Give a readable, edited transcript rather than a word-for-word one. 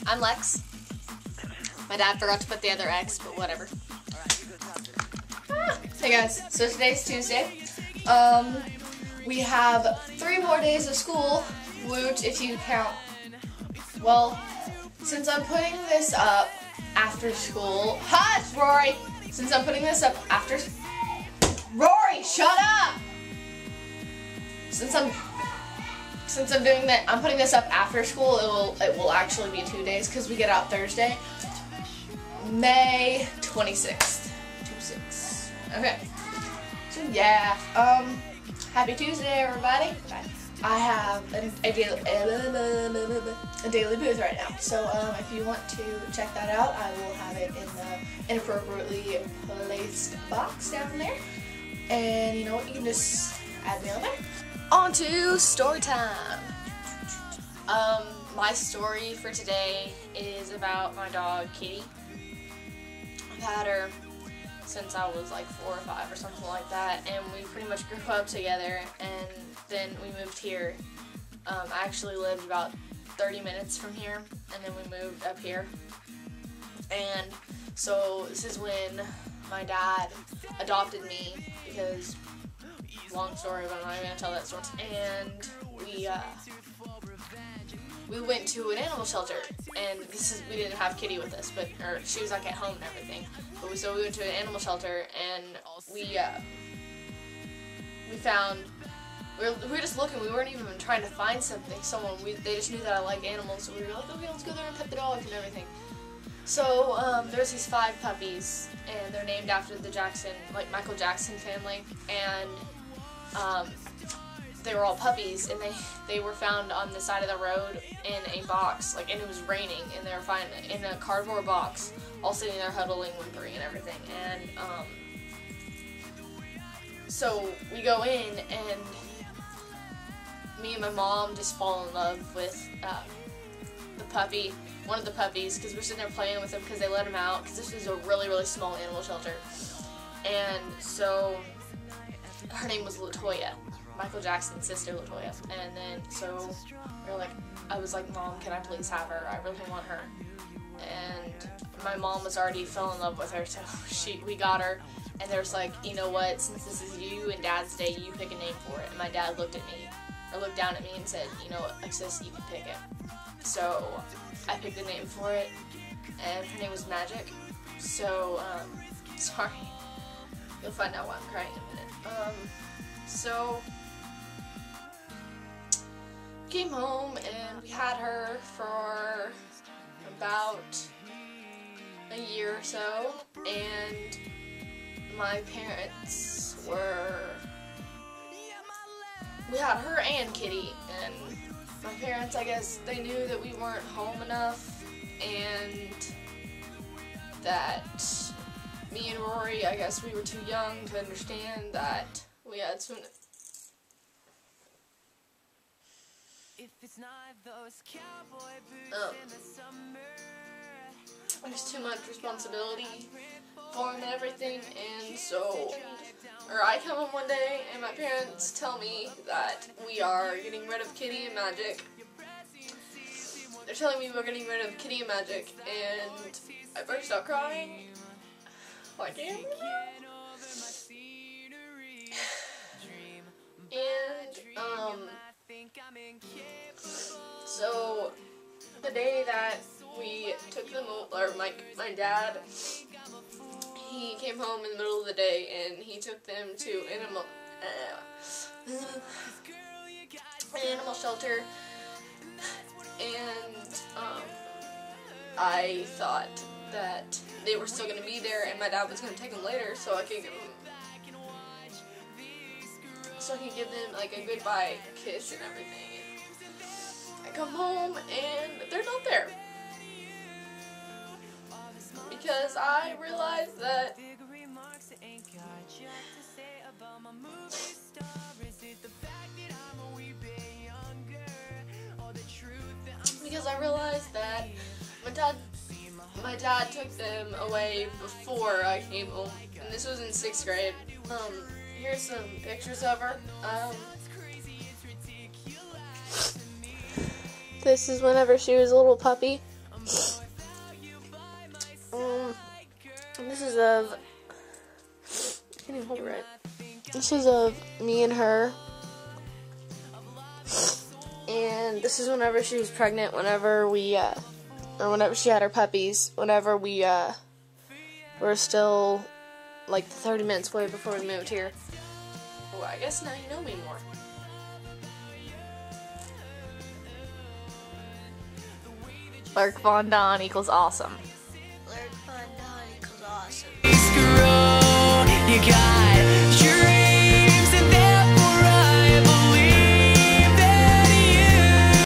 I'm Lex. My dad forgot to put the other X, but whatever. Hey guys, so today's Tuesday. We have 3 more days of school, woot, if you count. Well, since I'm putting this up after school, hush, Rory! Since I'm putting this up after, Rory, shut up! Since I'm doing that, I'm putting this up after school. It will actually be 2 days because we get out Thursday, May 26th. 26. Okay. So yeah. Happy Tuesday, everybody. I have a daily booth right now. So if you want to check that out, I will have it in the inappropriately placed box down there. And you know what? You can just add me on there. On to story time. My story for today is about my dog, Kitty. I've had her since I was like 4 or 5 or something like that, and we pretty much grew up together, and then we moved here. I actually lived about 30 minutes from here, and then we moved up here. And so this is when my dad adopted me, because long story, but I'm not even gonna tell that story. And we went to an animal shelter, and we didn't have Kitty with us, or she was like at home and everything. But so we went to an animal shelter, and we were just looking. We weren't even trying to find something. They just knew that I liked animals, so we were like, okay, let's go there and pet the dogs and everything. So there's these 5 puppies, and they're named after the Michael Jackson family, and they were all puppies, and they were found on the side of the road in a box, and it was raining, and they were found in a cardboard box, all sitting there huddling, whimpering, and everything. And so we go in, and me and my mom just fall in love with one of the puppies, because we're sitting there playing with them because they let him out, because this is a really, really small animal shelter. And so her name was Latoya, Michael Jackson's sister, Latoya. And then so I was like, Mom, can I please have her? I really want her. And my mom was already fell in love with her, so we got her. And there's like, you know what? Since this is you and Dad's day, you pick a name for it. And my dad looked down at me and said, you know what, Alexis, you can pick it. So I picked a name for it, and her name was Magic. So sorry, you'll find out why I'm crying in a minute. So came home, and we had her for about a year or so, and my parents we had her and Kitty, and my parents, I guess, they knew that we weren't home enough, and that me and Rory, I guess we were too young to understand that we had some. There's too much responsibility for him and everything, and so, I come home one day, and my parents tell me that we are getting rid of Kitty and Magic. They're telling me we're getting rid of Kitty and Magic, and I burst out crying. Like, and so the day that we took them, or my dad, he came home in the middle of the day, and he took them to an animal shelter, and I thought that they were still going to be there, and my dad was going to take them later, so I could give them like a goodbye kiss and everything. And I come home, and they're not there. Because I realized that my dad took them away before I came home, and this was in 6th grade. Here's some pictures of her. This is whenever she was a little puppy. And this is of, I can't even hold it right. This is of me and her. And this is whenever she was pregnant, whenever we, or whenever she had her puppies, whenever we, were still, like, 30 minutes away before we moved here. Well, I guess now you know me more. Lerkvondon equals awesome. Lerkvondon equals awesome. You got